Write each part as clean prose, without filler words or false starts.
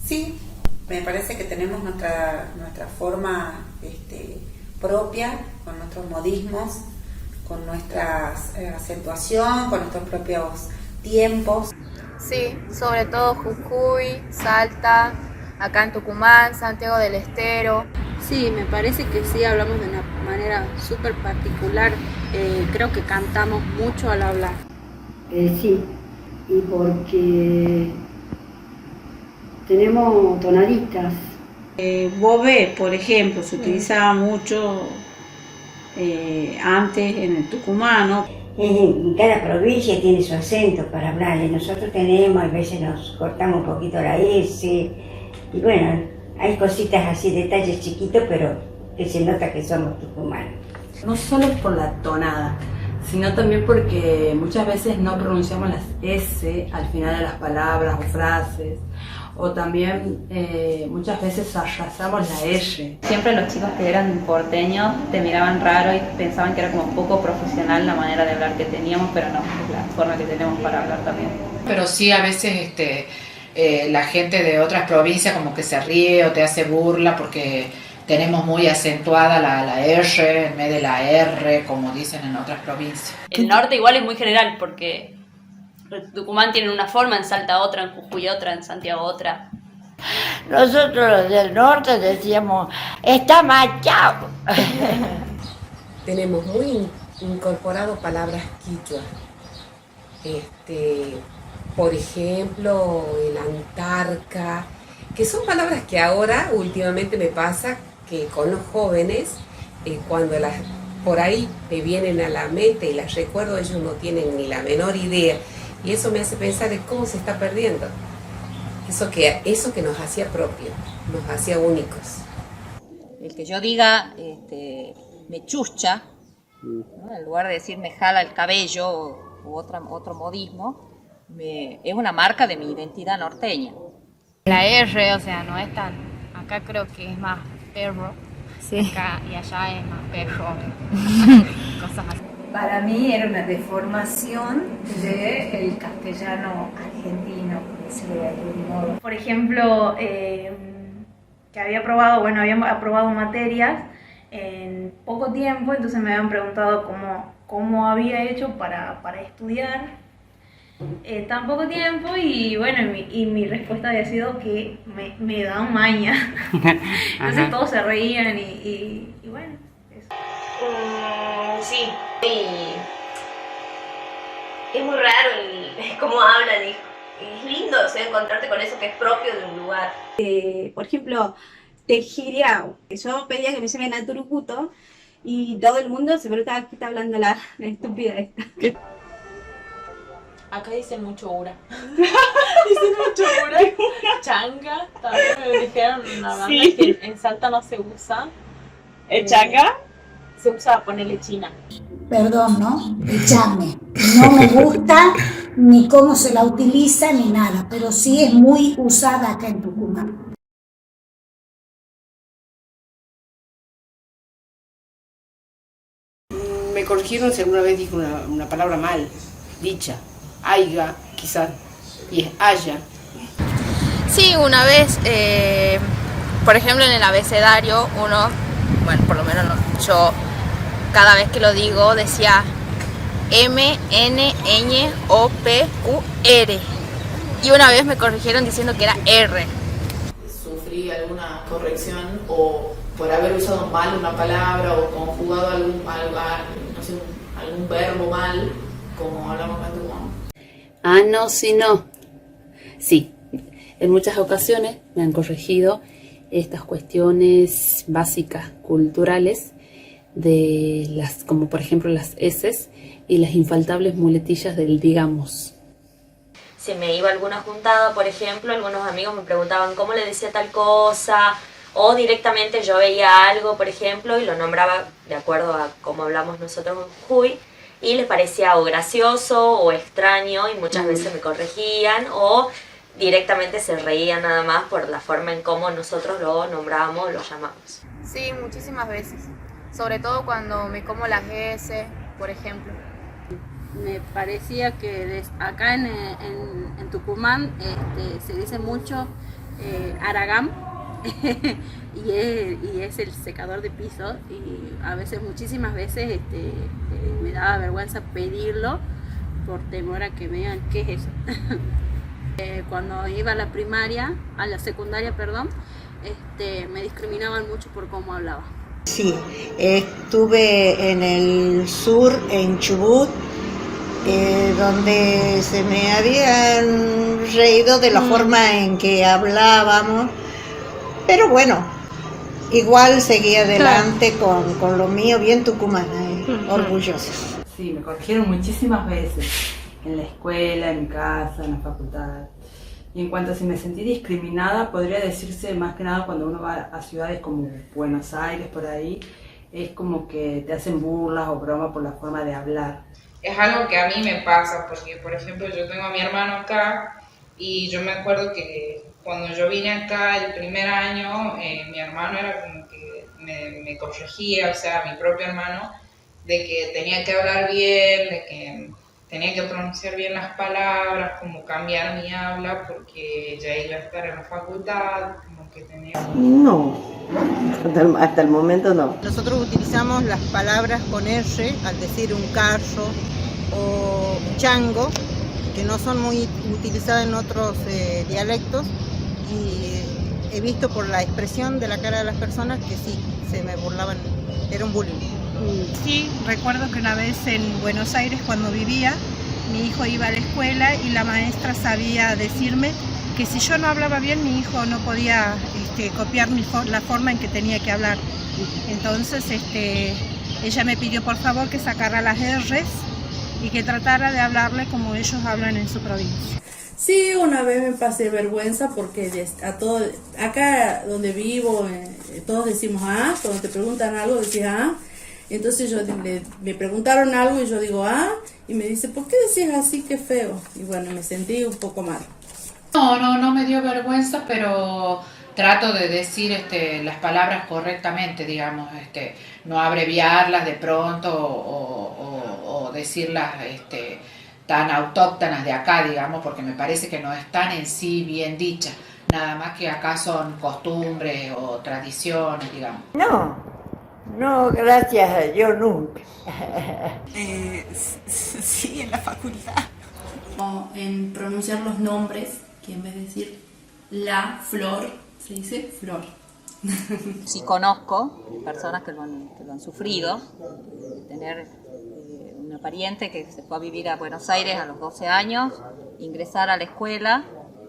Sí, me parece que tenemos nuestra forma propia, con nuestros modismos, con nuestra acentuación, con nuestros propios tiempos. Sí, sobre todo Jujuy, Salta, acá en Tucumán, Santiago del Estero. Sí, me parece que sí, hablamos de una manera súper particular. Creo que cantamos mucho al hablar. Sí, y porque tenemos tonaditas. Bobé, por ejemplo, se utilizaba mucho antes en el tucumano. Cada provincia tiene su acento para hablar, y nosotros tenemos, a veces nos cortamos un poquito la S, y bueno, hay cositas así, detalles chiquitos, pero que se nota que somos tucumanos. No solo por la tonada, sino también porque muchas veces no pronunciamos las S al final de las palabras o frases, o también muchas veces arrasamos la R. Siempre los chicos que eran porteños te miraban raro y pensaban que era como poco profesional la manera de hablar que teníamos, pero no, es la forma que tenemos para hablar también. Pero sí, a veces la gente de otras provincias como que se ríe o te hace burla porque tenemos muy acentuada la R en vez de la R, como dicen en otras provincias. El norte igual es muy general porque Tucumán tiene una forma, en Salta otra, en Jujuy otra, en Santiago otra. Nosotros los del norte decíamos, está machado. Tenemos muy incorporado palabras quichua. Por ejemplo, el antarca, que son palabras que ahora últimamente me pasa que con los jóvenes, cuando por ahí me vienen a la mente y las recuerdo, ellos no tienen ni la menor idea. Y eso me hace pensar en cómo se está perdiendo. Eso que nos hacía propios, nos hacía únicos. El que yo diga me chucha, ¿no? En lugar de decir me jala el cabello u otro modismo, es una marca de mi identidad norteña. La R, o sea, no es tan... Acá creo que es más perro, sí. Acá y allá es más perro, cosas así. Para mí era una deformación del castellano argentino, por decirlo de algún modo. Por ejemplo, que había aprobado materias en poco tiempo, entonces me habían preguntado cómo había hecho para estudiar tan poco tiempo, y bueno, mi respuesta había sido que me da maña. Entonces todos se reían y bueno, eso. Sí, es muy raro cómo hablan, y es lindo, o sea, encontrarte con eso que es propio de un lugar. Por ejemplo, Tejiriao, yo pedía que me lleven a Turucuto y todo el mundo se preguntaba qué está hablando la estúpida esta. Acá dicen mucho ura. Dicen mucho ura. Changa, también me dijeron una banda que en Salta no se usa. ¿El changa? Se usa ponerle china. Perdón, ¿no? Echarme. No me gusta ni cómo se la utiliza ni nada, pero sí es muy usada acá en Tucumán. Me corrigieron si alguna vez dije una palabra mal dicha. Aiga, quizás, y es haya. Sí, una vez, por ejemplo, en el abecedario, por lo menos yo, cada vez que lo digo, decía M, N, Ñ, O, P, Q, R. Y una vez me corrigieron diciendo que era R. Sufrí alguna corrección o por haber usado mal una palabra o conjugado algún verbo mal, como hablamos acá en Tucumán. Ah, no, sí, no. Sí, en muchas ocasiones me han corregido estas cuestiones básicas culturales como por ejemplo las eses y las infaltables muletillas del digamos. Si me iba a alguna juntada, por ejemplo, algunos amigos me preguntaban cómo le decía tal cosa, o directamente yo veía algo, por ejemplo, y lo nombraba de acuerdo a cómo hablamos nosotros en Jujuy, y les parecía o gracioso o extraño, y muchas veces me corregían, o directamente se reían nada más por la forma en cómo nosotros lo nombrábamos, lo llamamos. Sí, muchísimas veces. Sobre todo cuando me como las S, por ejemplo. Me parecía que acá en Tucumán se dice mucho Aragam y es el secador de pisos, y a veces, muchísimas veces me daba vergüenza pedirlo por temor a que me digan qué es eso. Cuando iba a la primaria, a la secundaria, perdón, me discriminaban mucho por cómo hablaba. Sí, estuve en el sur, en Chubut, donde se me habían reído de la forma en que hablábamos, pero bueno, igual seguí adelante con lo mío, bien tucumana, orgullosa. Sí, me corrigieron muchísimas veces, en la escuela, en mi casa, en la facultad. Y en cuanto a si me sentí discriminada, podría decirse más que nada cuando uno va a ciudades como Buenos Aires, por ahí, es como que te hacen burlas o bromas por la forma de hablar. Es algo que a mí me pasa, porque por ejemplo yo tengo a mi hermano acá y yo me acuerdo que cuando yo vine acá el primer año, mi hermano era como que me corregía, o sea, mi propio hermano, de que tenía que hablar bien, de que tenía que pronunciar bien las palabras, como cambiar mi habla, porque ya iba a estar en la facultad, como que tenía... No, hasta el momento no. Nosotros utilizamos las palabras con R al decir un carro o un chango, que no son muy utilizadas en otros dialectos, y he visto por la expresión de la cara de las personas que sí, se me burlaban, era un bullying. Sí, recuerdo que una vez en Buenos Aires, cuando vivía, mi hijo iba a la escuela y la maestra sabía decirme que si yo no hablaba bien, mi hijo no podía copiar la forma en que tenía que hablar. Entonces ella me pidió por favor que sacara las R's y que tratara de hablarle como ellos hablan en su provincia. Sí, una vez me pasé vergüenza porque acá donde vivo, todos decimos cuando te preguntan algo decís entonces me preguntaron algo y yo digo y me dice, ¿por qué decís así? Qué feo. Y bueno, me sentí un poco mal. No me dio vergüenza, pero trato de decir las palabras correctamente, digamos, no abreviarlas de pronto o decirlas tan autóctonas de acá, digamos, porque me parece que no están en sí bien dichas, nada más que acá son costumbres o tradiciones, digamos. No, gracias, yo nunca. Sí, en la facultad. O en pronunciar los nombres, que en vez de decir la flor, se dice flor. Sí conozco personas que lo han sufrido, tener una pariente que se fue a vivir a Buenos Aires a los 12 años, ingresar a la escuela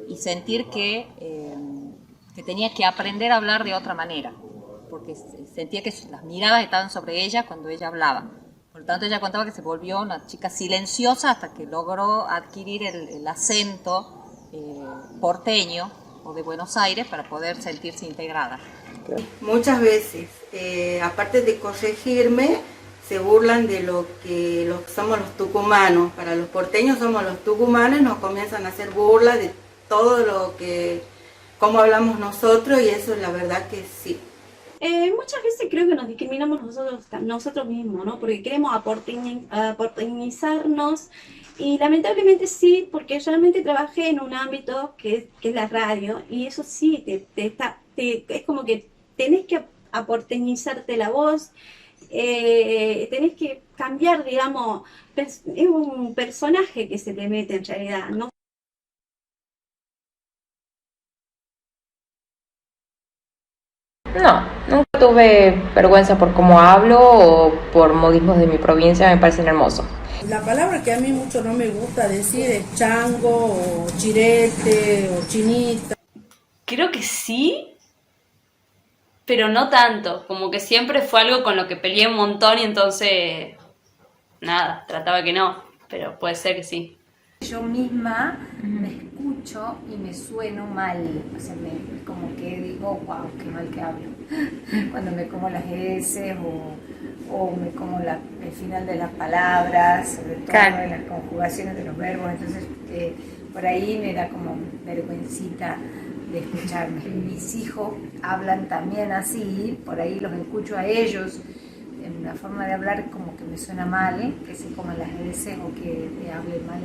y sentir que tenía que aprender a hablar de otra manera, porque sentía que las miradas estaban sobre ella cuando ella hablaba. Por lo tanto, ella contaba que se volvió una chica silenciosa hasta que logró adquirir el acento porteño o de Buenos Aires para poder sentirse integrada. Muchas veces, aparte de corregirme, se burlan de lo que somos los tucumanos. Para los porteños somos los tucumanos, nos comienzan a hacer burlas de todo cómo hablamos nosotros, y eso la verdad que sí. Muchas veces creo que nos discriminamos nosotros mismos, ¿no? Porque queremos aporteñizarnos, y lamentablemente sí, porque realmente trabajé en un ámbito que es la radio, y eso sí, es como que tenés que aporteñizarte la voz, tenés que cambiar, digamos, es un personaje que se te mete en realidad, ¿no? No, nunca tuve vergüenza por cómo hablo o por modismos de mi provincia, me parecen hermosos. La palabra que a mí mucho no me gusta decir es chango, o chirete, o chinita. Creo que sí, pero no tanto, como que siempre fue algo con lo que peleé un montón y entonces, nada, trataba que no, pero puede ser que sí. Yo misma me escucho y me sueno mal, o sea, como que digo, wow, qué mal que hablo. Cuando me como las S o me como el final de las palabras, sobre todo en las conjugaciones de los verbos, entonces por ahí me da como vergüencita de escucharme. Mis hijos hablan también así, por ahí los escucho a ellos, una forma de hablar como que me suena mal, que se coman las S o que hable mal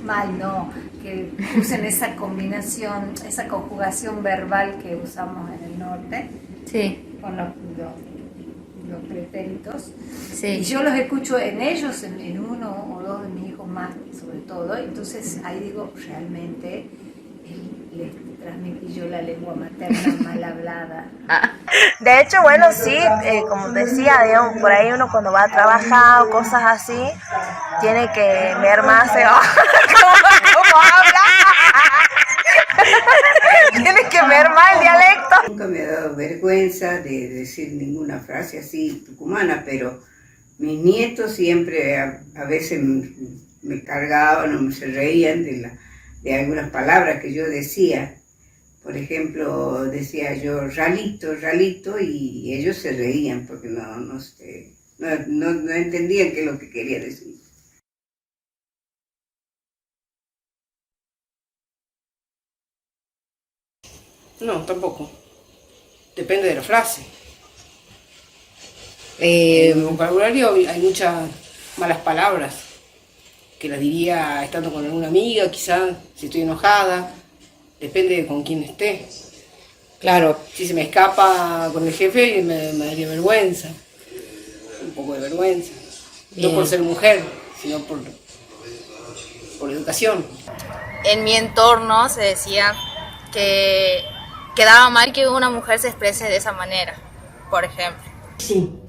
mal, no, que usen esa combinación, esa conjugación verbal que usamos en el norte, Sí. con los pretéritos. Sí. Y yo los escucho en ellos, en uno o dos de mis hijos más, sobre todo. Entonces ahí digo, realmente les transmití yo la lengua materna mal hablada. De hecho, bueno, sí, como decía, digamos, por ahí uno cuando va a trabajar o cosas así, tiene que mermarse, ¿cómo habla? Tiene que mermar el dialecto. Nunca me ha dado vergüenza de decir ninguna frase así tucumana, pero mis nietos siempre a veces me cargaban o se reían de algunas palabras que yo decía. Por ejemplo, decía yo ralito, ralito, y ellos se reían porque no entendían qué es lo que quería decir. No, tampoco. Depende de la frase. En el vocabulario hay muchas malas palabras que las diría estando con alguna amiga, quizás, si estoy enojada. Depende de con quién esté. Claro, si se me escapa con el jefe me daría vergüenza. Un poco de vergüenza. Bien. No por ser mujer, sino por educación. En mi entorno se decía que quedaba mal que una mujer se exprese de esa manera, por ejemplo. Sí.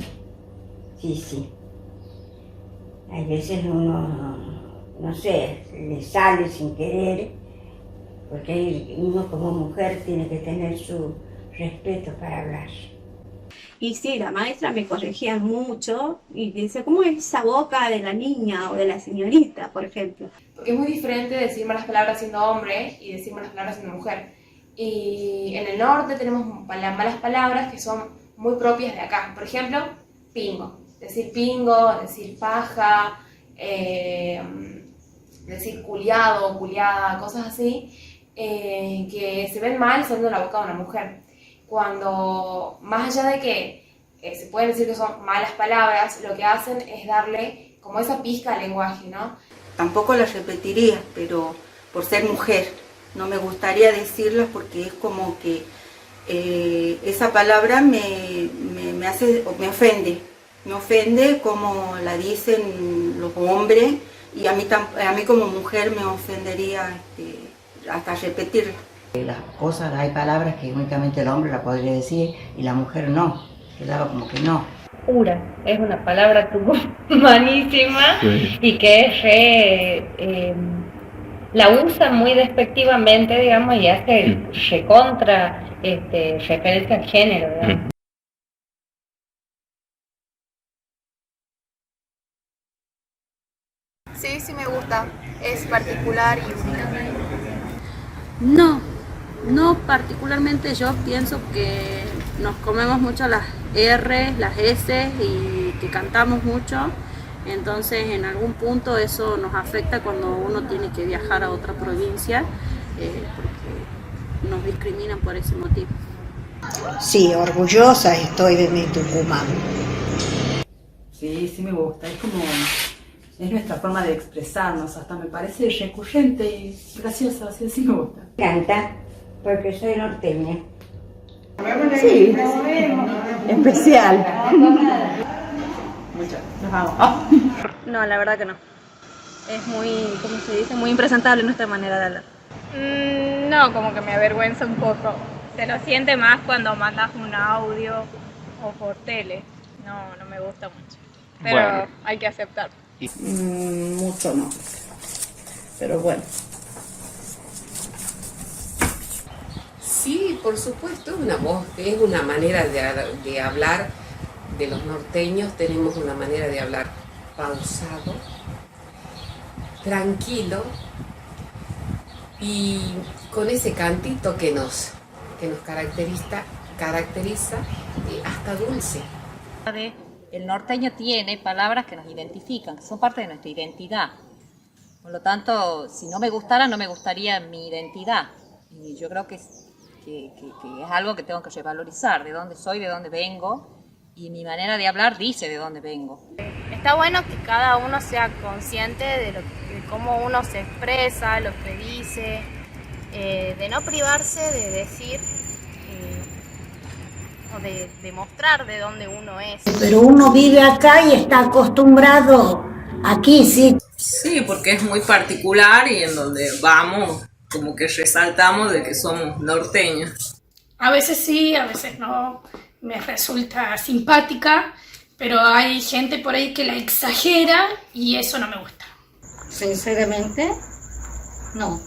Hay veces uno, no sé, le sale sin querer, porque uno como mujer tiene que tener su respeto para hablar. Y sí, la maestra me corregía mucho y decía, ¿cómo es esa boca de la niña o de la señorita, por ejemplo? Porque es muy diferente decir malas palabras siendo hombre y decir malas palabras siendo mujer. Y en el norte tenemos malas palabras que son muy propias de acá. Por ejemplo, pingo. Decir pingo, decir paja, decir culiado o culiada, cosas así, que se ven mal saliendo de la boca de una mujer. Cuando, más allá de que se pueden decir que son malas palabras, lo que hacen es darle como esa pizca al lenguaje, ¿no? Tampoco las repetiría, pero por ser mujer, no me gustaría decirlas porque es como que esa palabra me ofende como la dicen los hombres, y a mí como mujer me ofendería hasta repetirla. Las cosas, hay palabras que únicamente el hombre la podría decir y la mujer no, quedaba como que no. Ura es una palabra tucumanísima y que es la usa muy despectivamente, digamos, y hace recontra referencia al género, digamos. Sí, sí me gusta, es particular y única. No particularmente, yo pienso que nos comemos mucho las R, las S y que cantamos mucho, entonces en algún punto eso nos afecta cuando uno tiene que viajar a otra provincia, porque nos discriminan por ese motivo. Sí, orgullosa estoy de mi Tucumán. Sí, sí me gusta, es nuestra forma de expresarnos, hasta me parece recurrente y graciosa, sí me gusta. Canta, porque soy norteña. Sí, especial. Mucho, nos vamos. No, la verdad que no. Es muy, ¿cómo se dice? Muy impresentable nuestra manera de hablar. No, como que me avergüenza un poco. Se lo siente más cuando mandas un audio o por tele. No me gusta mucho. Pero bueno, hay que aceptarlo. Mucho no, pero bueno. Sí, por supuesto, es una manera de hablar de los norteños. Tenemos una manera de hablar pausado, tranquilo y con ese cantito que nos caracteriza y hasta dulce. El norteño tiene palabras que nos identifican, que son parte de nuestra identidad. Por lo tanto, si no me gustara, no me gustaría mi identidad. Y yo creo que es algo que tengo que revalorizar, de dónde soy, de dónde vengo, y mi manera de hablar dice de dónde vengo. Está bueno que cada uno sea consciente de cómo uno se expresa, lo que dice, de no privarse de decir o de mostrar de dónde uno es. Pero uno vive acá y está acostumbrado aquí, sí. Sí, porque es muy particular y en donde vamos como que resaltamos de que somos norteños. A veces sí, a veces no, me resulta simpática, pero hay gente por ahí que la exagera y eso no me gusta. Sinceramente, no.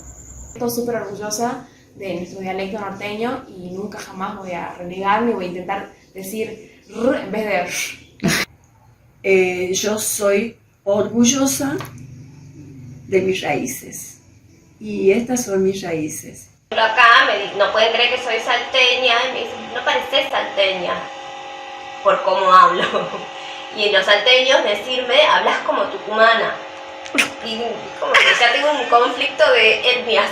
Estoy súper orgullosa de nuestro dialecto norteño y nunca jamás voy a renegarme, voy a intentar decir r en vez de r. Yo soy orgullosa de mis raíces y estas son mis raíces. Acá no pueden creer que soy salteña y me dicen, no pareces salteña por cómo hablo. Y los salteños decirme, hablas como tucumana. Y como que ya tengo un conflicto de etnias.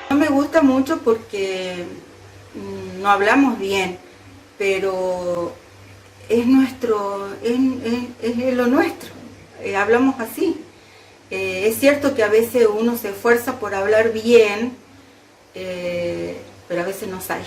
No me gusta mucho porque no hablamos bien, pero es nuestro, es lo nuestro, hablamos así. Es cierto que a veces uno se esfuerza por hablar bien, pero a veces no sale.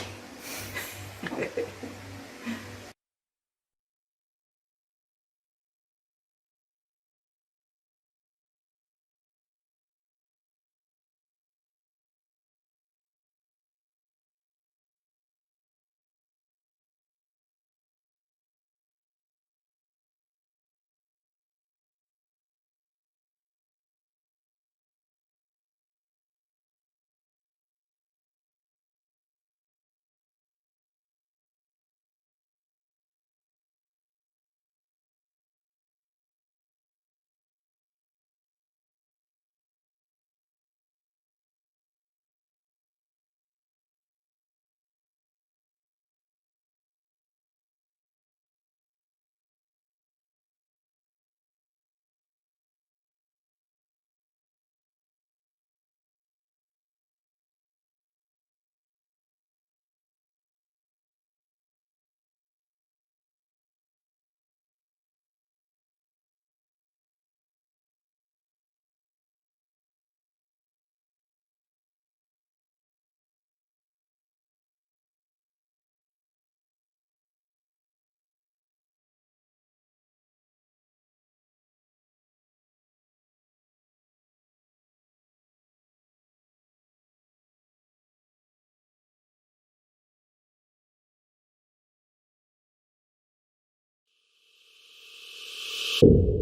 you